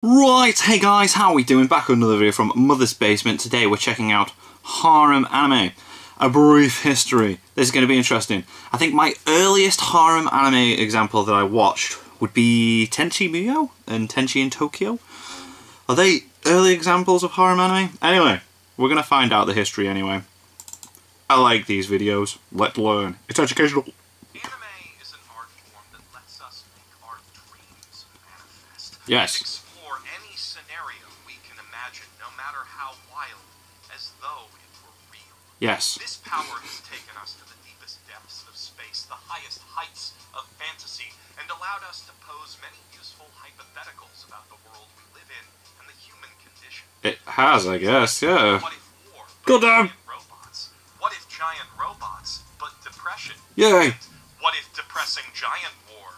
Right, hey guys, how are we doing? Back with another video from Mother's Basement. Today we're checking out Harem anime. A brief history. This is going to be interesting. I think my earliest Harem anime example that I watched would be Tenchi Muyo and Tenchi in Tokyo. Are they early examples of Harem anime? Anyway, we're going to find out the history anyway. I like these videos. Let's learn. It's educational. Anime is an art form that lets us make our dreams manifest. Yes. Any scenario we can imagine, no matter how wild, as though it were real. Yes. This power has taken us to the deepest depths of space, the highest heights of fantasy, and allowed us to pose many useful hypotheticals about the world we live in and the human condition. It has, I guess, yeah. What if war, Go but down. giant robots? What if giant robots, but depression? Yay. And what if depressing giant war,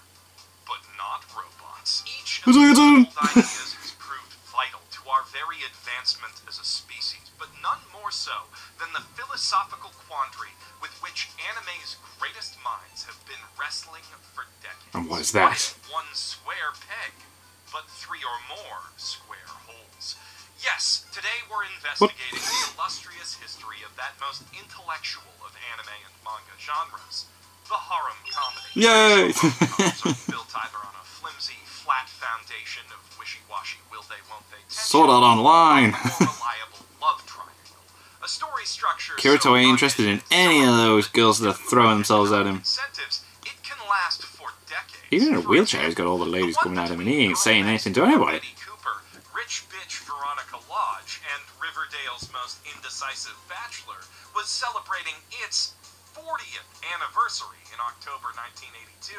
but not robots? Each Who's of it these doing? old ideas has proved vital to our very advancement as a species, but none more so than the philosophical quandary with which anime's greatest minds have been wrestling for decades. And what is that? What if one square peg, but three or more square holes? Yes, today we're investigating the illustrious history of that most intellectual of anime and manga genres, the harem comedy. Yay! Harem comedies are built either on a flimsy, flat foundation of wishy-washy will-they, won't-they tension, Sword Art Online. or a more reliable love triangle. A story structure Kirito so ain't interested in any of those girls that are throwing themselves at him. incentives, it can last for decades. Even in a wheelchair, he's got all the ladies coming at him and he ain't saying anything to anybody. Cooper, rich bitch Veronica Lodge, and Riverdale's most indecisive bachelor was celebrating its 40th anniversary in October 1982,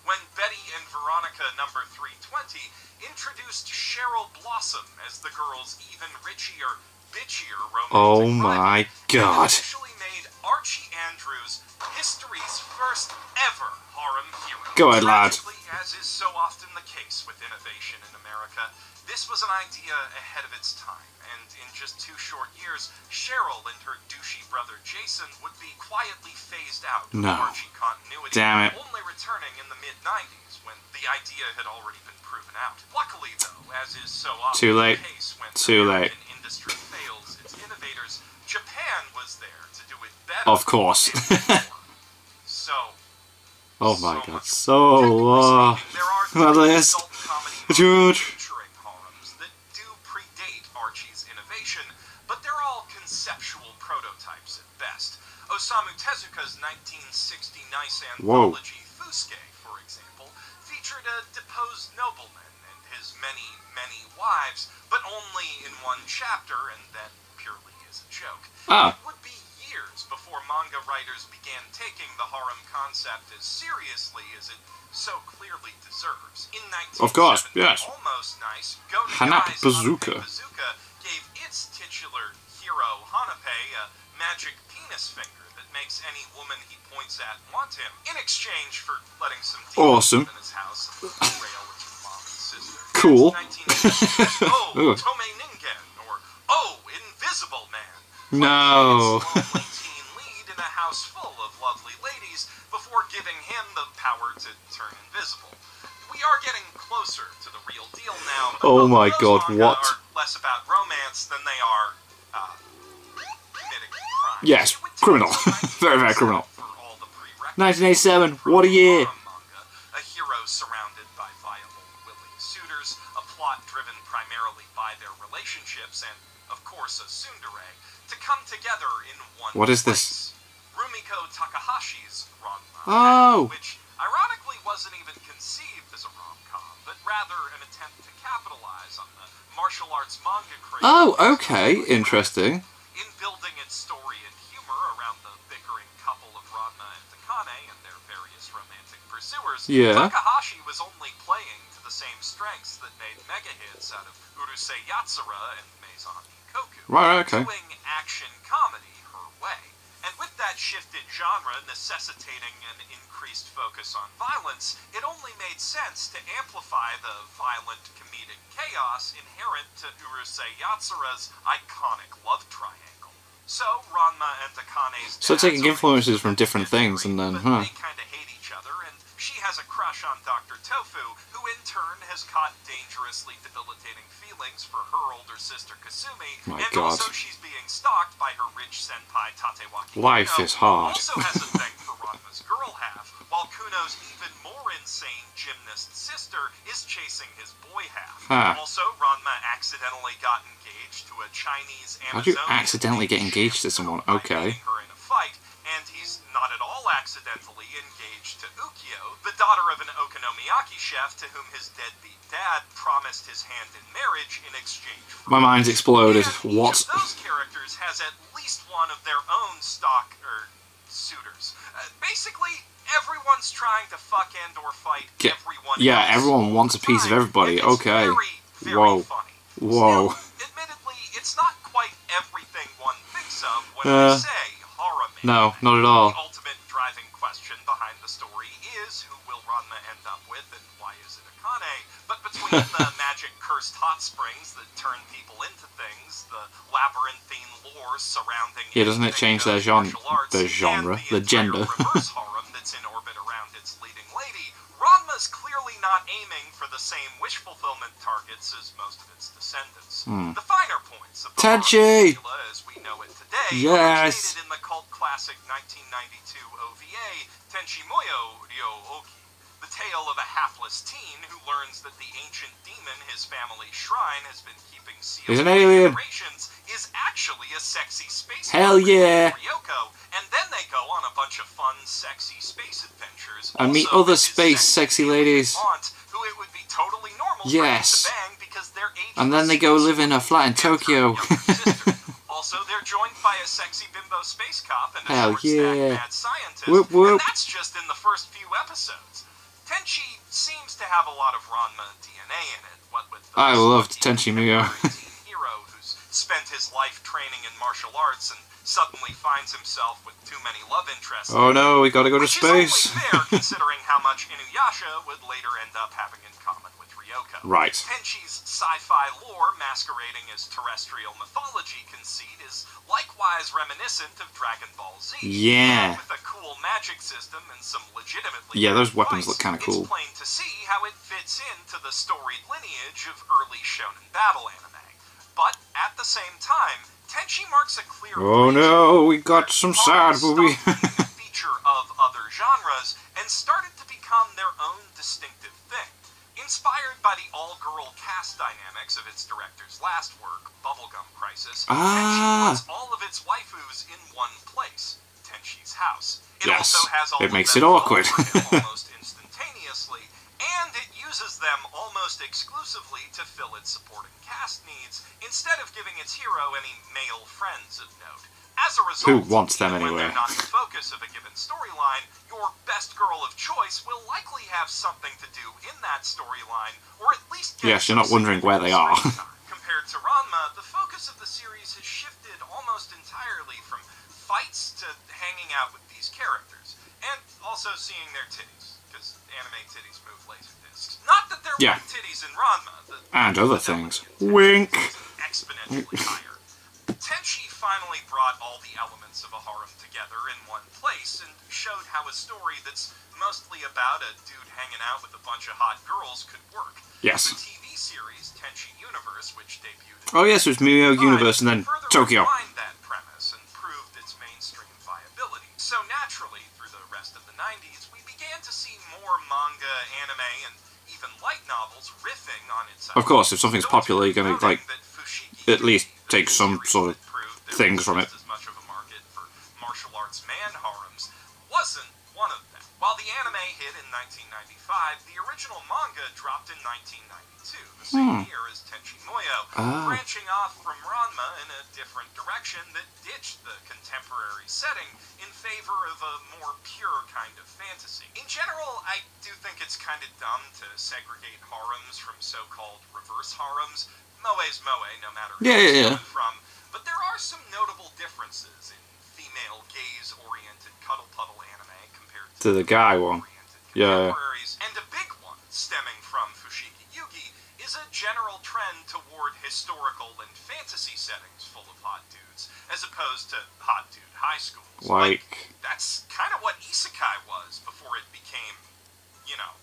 when Betty and Veronica number 320 introduced Cheryl Blossom as the girl's even richier, bitchier romantic Oh my rival, god. and actually made Archie Andrews history's first ever harem hero. Go ahead, lad. Tragically, as is so often the case with innovation in America, this was an idea ahead of its time, and in just 2 short years, Cheryl and her douchey brother Jason would be quietly phased out of No. Archie continuity, Damn it. only returning in the mid-90s when the idea had already been proven out. Luckily, though, as is so often Too late. the case when Too the late. American industry fails its innovators, Japan was there to do it better. Of course. So, Oh my god. much. So, Technically speaking, there are my three list. adult comedy George. movies featuring harems that do predate Archie's innovation, but they're all conceptual prototypes at best. Osamu Tezuka's 1960 nice Whoa. anthology Fusuke, for example, featured a deposed nobleman and his many, many wives, but only in one chapter, and that purely is a joke. Ah. It would be years before manga writers began taking the harem concept as seriously as it so clearly deserves. In 1970, Of course, yes. Almost Nice, Go Hanape Nagai's Bazooka. Hanape Bazooka gave its titular hero Hanape a magic penis finger that makes any woman he points at want him, in exchange for letting some demons Awesome. live in his house and rail at your mom and sister. Cool. 1980, Ugh. oh, Tome Ningen, or oh, Invisible Man. No. Playing its lonely teen lead in a house full of lovely ladies before giving him the power to turn invisible. We are getting closer to the real deal now. But Oh both my of god, those manga what? Are less about romance than they are committing crimes. Yes, It would take criminal. some Very, very 1987 criminal. for all the prerequisites 1987, for what a year. harem manga, a hero surrounded by viable, willing suitors, a plot driven primarily by their relationships, and, of course, a tsundere, to come together in one What is place. Rumiko Takahashi's Ranma, Oh. which ironically wasn't even conceived as a rom-com, but rather an attempt to capitalize on the martial arts manga craze. Oh, okay. Interesting. In building its story and humor around the bickering couple of Ranma and Takane and their various romantic pursuers, Yeah. Takahashi was only playing to the same strengths that made mega hits out of Urusei Yatsura and Maison Ikkoku, Right, okay. doing action comedy her way. And with that shift in genre necessitating an increased focus on violence, it only made sense to amplify the violent comedic chaos inherent to Urusei Yatsura's iconic love triangle. So, Ranma and Akane's So dads taking are influences from into different things and then, but huh. they kind of hate each other, and she has has a crush on Dr. Tofu, who in turn has caught dangerously debilitating feelings for her older sister Kasumi, My and God. also she's being stalked by her rich senpai Tatewaki Life Kuno, is hard. who also has a thing for Ranma's girl half, while Kuno's even more insane gymnast sister is chasing his boy half. Huh. Also, Ranma accidentally got engaged to a Chinese How'd you Amazonian accidentally get named engaged to Shampoo someone? by Okay. beating her in a fight, and he's not at all accidentally engaged to Ukyo, the daughter of an okonomiyaki chef to whom his deadbeat dad promised his hand in marriage in exchange for My mind's exploded. and What? each of those characters has at least one of their own stock suitors. Basically, everyone's trying to fuck and or fight everyone Yeah, else everyone wants a piece of everybody. and it's Okay. very, very Whoa. funny. Whoa. Still, admittedly, it's not quite everything one thinks of when I say Harem. No, not at all. The ultimate driving question behind the story is who will Ranma end up with and why is it Akane? But between the magic cursed hot springs that turn people into things, the labyrinthine lore surrounding Yeah, doesn't it change their genre, the gender? reverse harem that's in orbit around its leading lady, Ranma's clearly not aiming for the same wish fulfillment targets as most of its descendants. The finer points of the Tenchi! formula as we know it today Yes! originated in the cult classic 1992 OVA Tenchi Muyo Ryo-Oki, the tale of a hapless teen who learns that the ancient demon his family's shrine has been keeping sealed He's an for alien. generations is actually a sexy space Hell pirate yeah. named Ryoko, and then they go on a bunch of fun, sexy space adventures. And meet also other with his space sexy alien ladies. aunt, who it would be totally normal Yes. for them to bang because they're ageless And then they go live in a flat in and her Tokyo. younger sister. Also, they're joined by a sexy bimbo space cop and a Hell short-stacked yeah. mad scientist, Whoop, whoop. and that's just in the first few episodes. Tenchi seems to have a lot of Ranma DNA in it, what with the I loved spunky Tenchi Muyo. contemporary teen hero who's spent his life training in martial arts and suddenly finds himself with too many love interests. Oh no, we gotta go to Which space. is only fair considering how much Inuyasha would later end up having in common with Ryoko. Right. Tenchi's sci-fi lore masquerading as terrestrial mythology conceit is likewise reminiscent of Dragon Ball Z. Yeah. With a cool magic system and some legitimately Yeah, those good weapons advice, look kinda cool. It's plain to see how it fits into the storied lineage of early shonen battle anime. But at the same time, Tenchi marks a clear Oh breach no, we got where some horror sad movie. stopped being a feature of other genres and started to become their own distinctive thing. Inspired by the all-girl cast dynamics of its director's last work, Bubblegum Crisis, Tenchi puts all of its waifus in one place, Tenchi's house. It Yes, also has all it of makes them it awkward. fall for him almost instantaneously, and it uses them almost exclusively to fill its supporting cast needs, instead of giving its hero any male friends of note. As a result, Who wants them even when anyway? they're not the focus of a given storyline, your best girl of choice will likely have something to do in that storyline, or at least get Yes, you're not some wondering where they are. screen time. Compared to Ranma, the focus of the series has shifted almost entirely from fights to hanging out with these characters, and also seeing their titties, because anime titties move laserdiscs. Not that there Yeah. weren't titties in Ranma, And other things. Wink. exponentially higher. Tenchi finally brought all the elements of a harem together in one place and showed how a story that's mostly about a dude hanging out with a bunch of hot girls could work. Yes. The TV series Tenchi Universe, which debuted in Oh yes, it was Muyo 1995, Universe and then further Tokyo. refined that premise and proved its mainstream viability. So naturally, through the rest of the 90s, we began to see more manga, anime, and even light novels riffing on its Of course, if something's popular, you're gonna, like, at least take some sort of things from it. As much of a market for martial arts man harems wasn't one of them. While the anime hit in 1995, the original manga dropped in 1992, the same year as Tenchi Muyo, branching off from Ranma in a different direction that ditched the contemporary setting in favor of a more pure kind of fantasy. In general, I do think it's kind of dumb to segregate harems from so-called reverse harems. Moe's Moe, no matter who it's Yeah. coming from. But there are some notable differences in female gaze-oriented cuddle puddle anime compared To the guy one. male-oriented Yeah. contemporaries. And a big one, stemming from Fushigi Yugi, is a general trend toward historical and fantasy settings full of hot dudes, as opposed to hot dude high schools. Like, That's kind of what isekai was before it became, you know,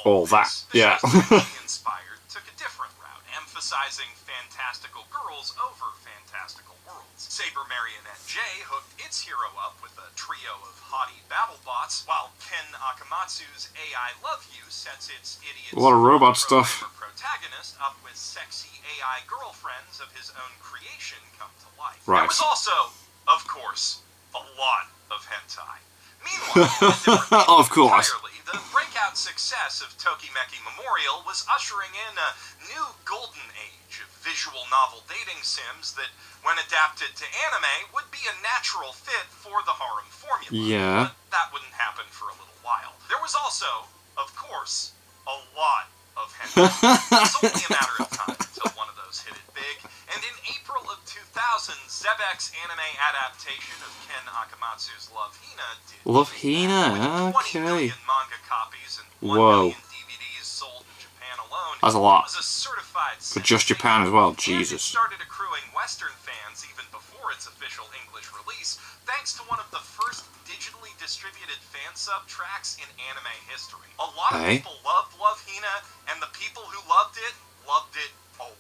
All that, this, the yeah. shows that he inspired took a different route, emphasizing fantastical girls over fantastical worlds. Saber Marionette J hooked its hero up with a trio of haughty BattleBots, while Ken Akamatsu's AI Love You sets its idiot A lot of robot stuff. protagonist up with sexy AI girlfriends of his own creation come to life. Right. There was also, of course, a lot of hentai. Meanwhile, Of course. entirely, the breakout success of Tokimeki Memorial was ushering in a new golden age of visual novel dating sims that, when adapted to anime, would be a natural fit for the harem formula. Yeah. But that wouldn't happen for a little while. There was also, of course, a lot of hentai. It's only a matter of time until one of those hit it big, and in April of 2000, Zebek's anime adaptation of Ken Akamatsu's Love Hina did Love Hina, with 20 okay. million manga copies and 1 Whoa. million DVDs sold in Japan alone. That's a lot. It was a certified For just sensation, Japan as well, and it Jesus. started accruing Western fans even before its official English release, thanks to one of the first digitally distributed fan sub tracks in anime history. A lot of Hey. people loved Love Hina, and the people who loved it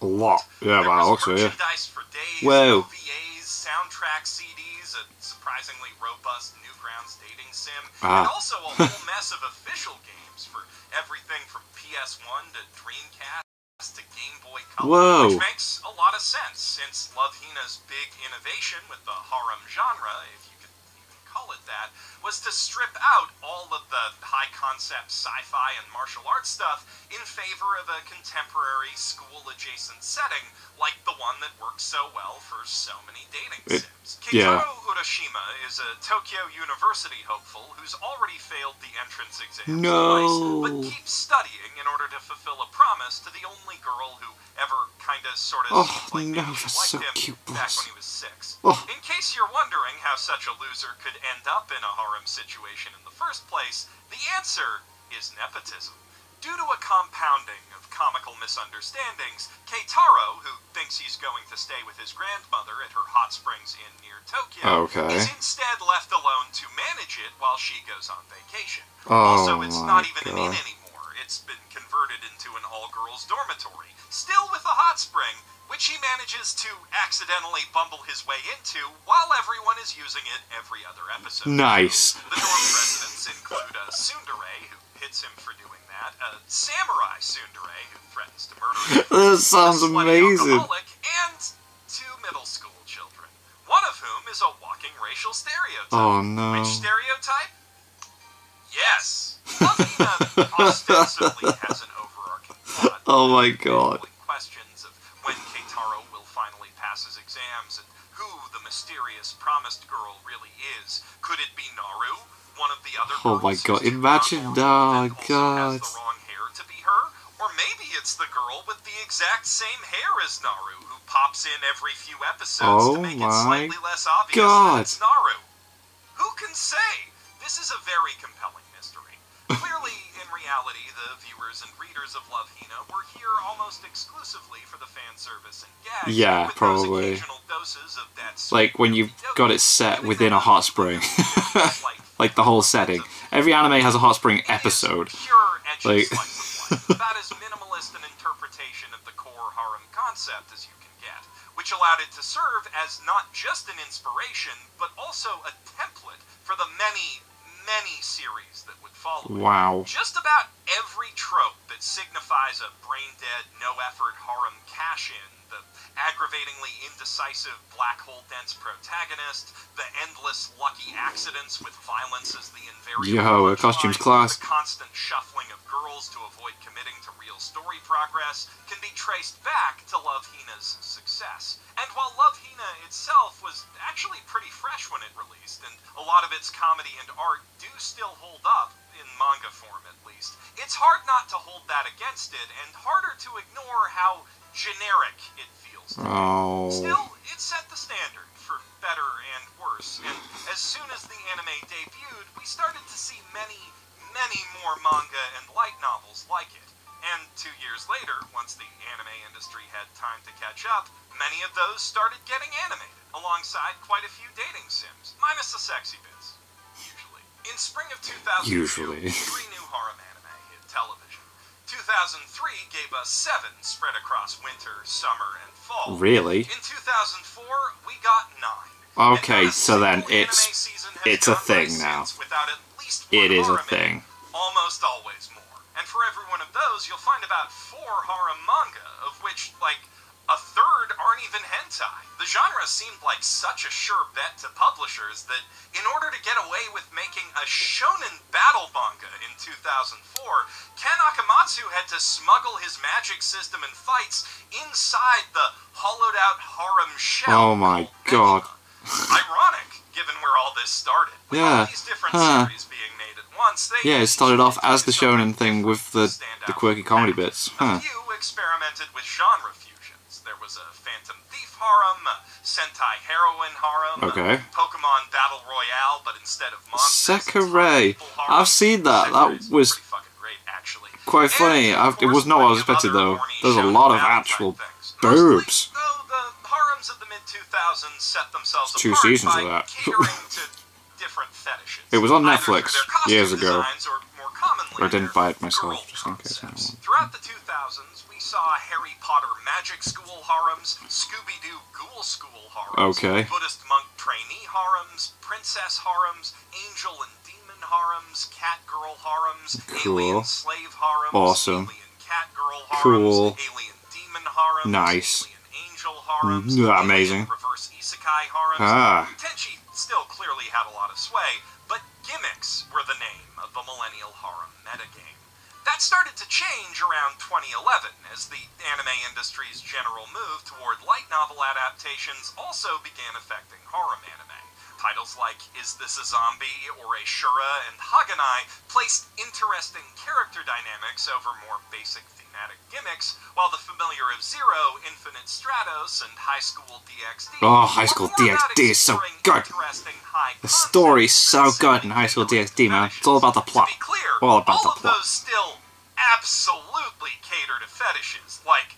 A lot. Yeah, there by the was looks of it. merchandise for days, Whoa. OVAs, soundtrack CDs, a surprisingly robust Newgrounds dating sim, Ah. and also a whole mess of official games for everything from PS1 to Dreamcast to Game Boy Color, Whoa. which makes a lot of sense since Love Hina's big innovation with the harem genre, if you could even call it that, was to strip out all of the high-concept sci-fi and martial arts stuff in favor of a contemporary school-adjacent setting like the one that works so well for so many dating sims. yeah. Keitaro Urashima is a Tokyo University hopeful who's already failed the entrance exams twice, but keeps studying in order to fulfill a promise to the only girl who ever kinda sorta seemed like no, maybe she that's so liked him cute, back boss. when he was 6. Oh. In case you're wondering how such a loser could end up in a harem situation in the first place, the answer is nepotism. Due to a compounding of comical misunderstandings, Keitaro, who thinks he's going to stay with his grandmother at her hot springs inn near Tokyo, Okay. is instead left alone to manage it while she goes on vacation. Oh Also, it's my not even an God. inn anymore. It's been converted into an all-girls dormitory, still with a hot spring, which he manages to accidentally bumble his way into while everyone is using it every other episode. Nice. The dorm residents include a tsundere who hits him for doing that, a samurai tsundere who threatens to murder him, This sounds a slutty amazing. alcoholic, and 2 middle school children, one of whom is a walking racial stereotype. Oh no. Which stereotype? Yes. Love Hina ostensibly has an overarching plot. Oh my God. Questions of when Keitaro will finally pass his exams and who the mysterious promised girl really is. Could it be Naru, one of the other Oh girls my God, who's too imagine- normal and oh also God. has the wrong hair to be her? Or maybe it's the girl with the exact same hair as Naru who pops in every few episodes Oh to make it my slightly less obvious God. that it's Naru. Who can say? This is a very compelling mystery. Clearly, in reality, the viewers and readers of Love Hina were here almost exclusively for the fan service and gags. Yeah, with probably. Those occasional doses of that Like when you've got it set within a hot spring. Like the whole setting. Every anime has a hot spring episode. Pure edgy Like- slice of life, about as minimalist an interpretation of the core harem concept as you can get, which allowed it to serve as not just an inspiration, but also a template for the many series that would follow it. Wow. Just about every trope that signifies a brain-dead, no-effort harem cash-in, the aggravatingly indecisive black hole-dense protagonist, the endless lucky accidents with violence as the invariable Yo, a costumes punchline, class. the constant shuffling of girls to avoid committing to real story progress, can be traced back to Love Hina's success. And while Love Hina itself was actually pretty fresh when it released, and a lot of its comedy and art do still hold up, in manga form at least, it's hard not to hold that against it, and harder to ignore how generic it feels. Oh. Still, it set the standard, for better and worse, and as soon as the anime debuted, we started to see many more manga and light novels like it. And 2 years later, once the anime industry had time to catch up, many of those started getting animated, alongside quite a few dating sims, minus the sexy bits, usually. In spring of 2002, Usually. 3 new harem anime, television. 2003 gave us 7 spread across winter, summer, and fall. Really? In 2004, we got 9. Okay, so then it's a thing now. Without at least It one is a harem thing. almost always more. And for every one of those, you'll find about 4 harem manga, of which, like, a third aren't even hentai. The genre seemed like such a sure bet to publishers that in order to get away with making a shonen battle manga in 2004, Ken Akamatsu had to smuggle his magic system and fights inside the hollowed-out harem shell. Oh my god. Ironic, given where all this started. With all these different series being made at once, they Yeah, it started off as the shonen thing with the quirky comedy bits. A few experimented with genre fusions. There was a Phantom Thief harem, a Sentai Heroine harem, Okay. Pokemon Battle Royale, but instead of monsters, Sekirei. I've seen that. That was pretty fucking great, actually. quite funny. It was not what I was expected though. There's a lot of actual boobs. Though the harems of the mid-2000s set themselves It's 2 apart seasons by of that. catering to different fetishes. It was on Either Netflix through their costume years ago. designs or more commonly I didn't their buy it myself, girl just in case concepts. anyone- Throughout the 2000s, we saw Harry Potter Magic School harems, Scooby-Doo Ghoul School harems, Okay. Buddhist monk trainee harems, princess harems, angel and demon harems, cat girl harems, Cool. alien slave harems, Awesome. alien cat girl harems, Cool. alien demon harems, Nice. alien angel harems, Yeah, alien amazing. reverse isekai harems. Ah. Tenchi still clearly had a lot of sway, but gimmicks were the name of the millennial harem metagame. That started to change around 2011, as the anime industry's general move toward light novel adaptations also began affecting harem anime. Titles like Is This a Zombie or Ashura and Haganai placed interesting character dynamics over more basic thematic gimmicks, while the familiar of Zero, Infinite Stratos, and High School DxD Oh, High School were more about DxD is so exploring good. interesting high The story's concepts so than good in simply High School titillating DxD, man. fetishes. It's all about the plot. To be clear, All about the of plot. those still absolutely cater to fetishes, like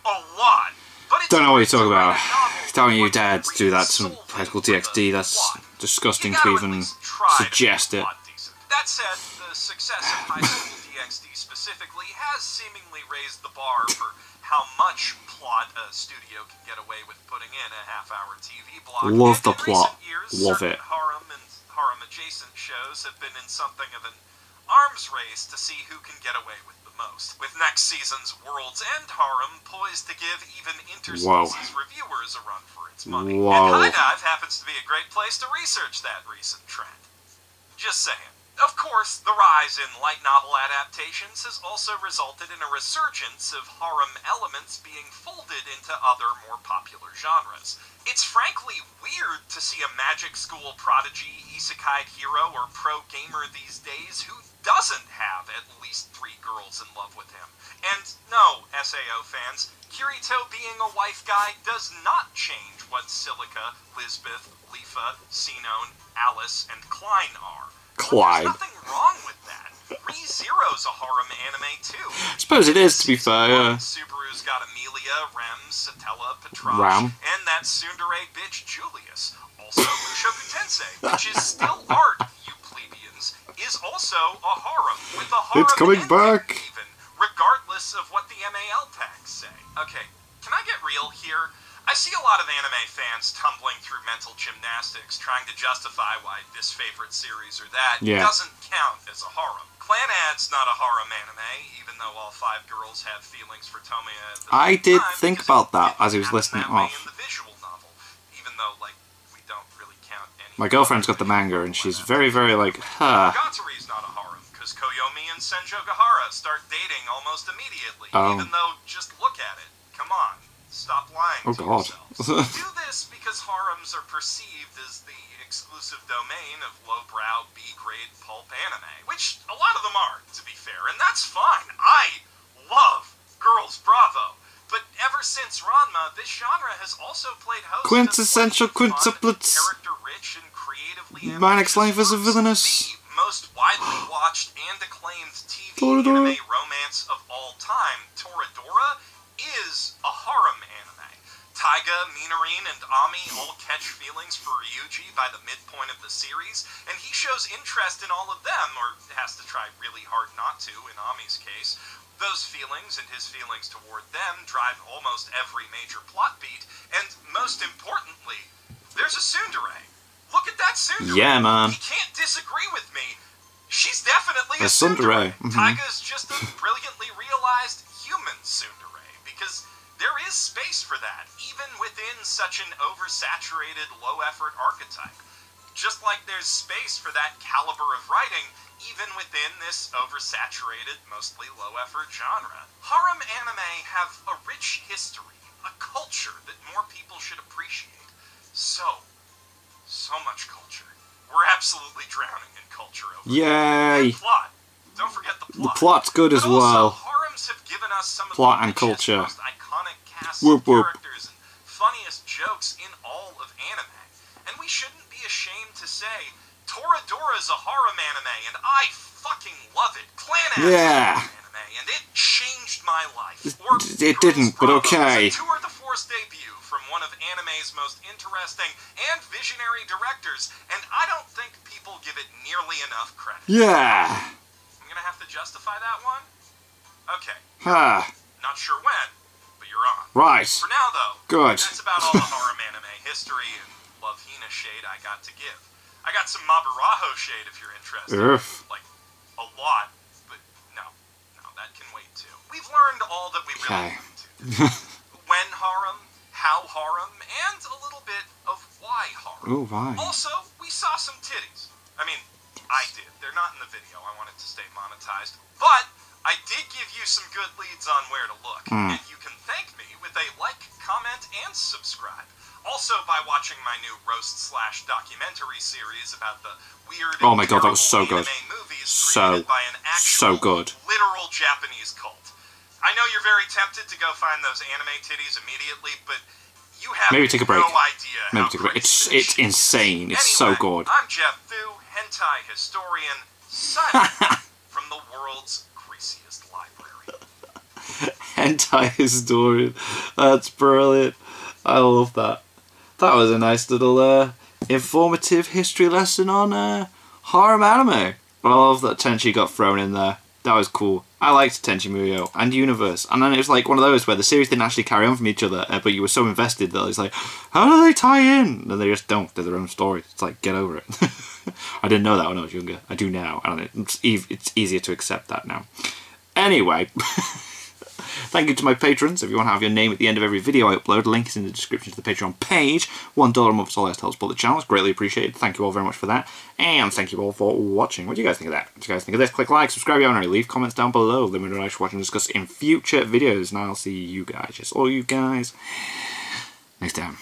a lot. But it's Don't know what you're hard to talking write about. a novel Telling your where dad to do that to resolve High School it with DxD, a that's plot. disgusting You to gotta even at least try to suggest make it. the plot decent. That said, the success of High School DxD specifically has seemingly raised the bar for how much plot a studio can get away with putting in a half-hour TV block. Love And the in plot. recent years, Love certain it. harem and harem-adjacent shows have been in something of an arms race to see who can get away with the most, with next season's World's End harem poised to give even interspecies reviewers a run for its money. Whoa. And High Dive happens to be a great place to research that recent trend. Just saying. Of course, the rise in light novel adaptations has also resulted in a resurgence of harem elements being folded into other more popular genres. It's frankly weird to see a magic school prodigy, isekai hero, or pro gamer these days who doesn't have at least 3 girls in love with him. And no, SAO fans, Kirito being a wife guy does not change what Silica, Lisbeth, Lifa, Sinone, Alice, and Klein are. Clyde. There's nothing wrong with that. ReZero's a harem anime too. I suppose it is, to be fair, yeah. Subaru's got Amelia, Rem, Satella, Petrache, Ram. and that tsundere bitch Julius. Also, Mushoku Tensei, which is still art, you plebeians, is also a harem, with a harem It's coming ending back. even, regardless of what the MAL tags say. Okay, can I get real here? I see a lot of anime fans tumbling through mental gymnastics trying to justify why this favorite series or that doesn't count as a harem. Clanad's not a harem anime, even though all 5 girls have feelings for Tomoya at the I same did time, think because about it that didn't as he was happen listing it that way off. in the visual novel, even though, like, we don't really count any. My girlfriend's got the manga and she's very, very like, Monogatari's not a harem, because Koyomi and Senjo Gahara start dating almost immediately, even though, just look at it. Come on. Stop lying Oh, to God. yourselves. Do this because harems are perceived as the exclusive domain of lowbrow B-grade pulp anime, which a lot of them are, to be fair, and that's fine. I love Girls Bravo. But ever since Ranma, this genre has also played host Quintessential to plenty of fun, quintuplets. character-rich and creatively Manic Life is a works. Villainous. The most widely watched and acclaimed TV Toradora. anime romance of all time, Toradora, is a harem anime. Taiga, Minarine, and Ami all catch feelings for Ryuji by the midpoint of the series, and he shows interest in all of them, or has to try really hard not to, in Ami's case. Those feelings and his feelings toward them drive almost every major plot beat, and most importantly, there's a tsundere. Look at that tsundere. Yeah, man. He can't disagree with me. She's definitely a tsundere. tsundere. Taiga's just a brilliantly realized human tsundere, because there is space for that, even within such an oversaturated, low-effort archetype. Just like there's space for that caliber of writing, even within this oversaturated, mostly low-effort genre. Harem anime have a rich history, a culture that more people should appreciate. So much culture. We're absolutely drowning in culture over Yay! And plot. Don't forget the plot. The plot's good as But also, well. harems have given us some of Plot the and richest, culture. most iconic casts Whoop, of whoop. characters and funniest jokes in all of anime. And we shouldn't be ashamed to say, Toradora's a harem anime, and I fucking love it. Clan Yeah. anime, and it changed my life. It didn't, but okay. It's a Tour de Force debut from one of anime's most interesting and visionary directors, and I don't think people give it nearly enough credit. Yeah. I'm gonna have to justify that one? Okay. Ah. Not sure when, but you're on. Right. For now, though, Good. that's about all the harem anime history and Love Hina shade I got to give. I got some Maburaho shade if you're interested. Oof. Like, a lot, but no, that can wait too. We've learned all that we really Okay. need to. When harem, how harem, and a little bit of why harem. Oh, why? Also, we saw some titties. I mean, I did. They're not in the video. I wanted to stay monetized. But I did give you some good leads on where to look. And you can thank me with a like, comment, and subscribe. Also by watching my new roast/documentary series about the weird Oh my God, that was so terrible good. anime movies So, created by an actual, so good. literal Japanese cult. I know you're very tempted to go find those anime titties immediately, but you have Maybe take a break. no idea Maybe how take a break. great It's this shit is. insane. It's Anyway, so good. I'm Jeff Fu, hentai historian, signing from the world's greasiest library. Hentai historian. That's brilliant. I love that. That was a nice little informative history lesson on harem anime. I love that Tenchi got thrown in there. That was cool. I liked Tenchi Muyo and Universe. And then it was like one of those where the series didn't actually carry on from each other, but you were so invested that it's like, how do they tie in? And they just don't. They're their own story. It's like, get over it. I didn't know that when I was younger. I do now. And it's easier to accept that now. Anyway, thank you to my patrons. If you want to have your name at the end of every video I upload, a link is in the description to the Patreon page. $1 a month is all that helps support the channel. It's greatly appreciated. Thank you all very much for that. And thank you all for watching. What do you guys think of that? What do you guys think of this? Click like, subscribe if you haven't already. Leave comments down below. Let me know what you should watch and discuss in future videos. And I'll see you guys, just all you guys, next time.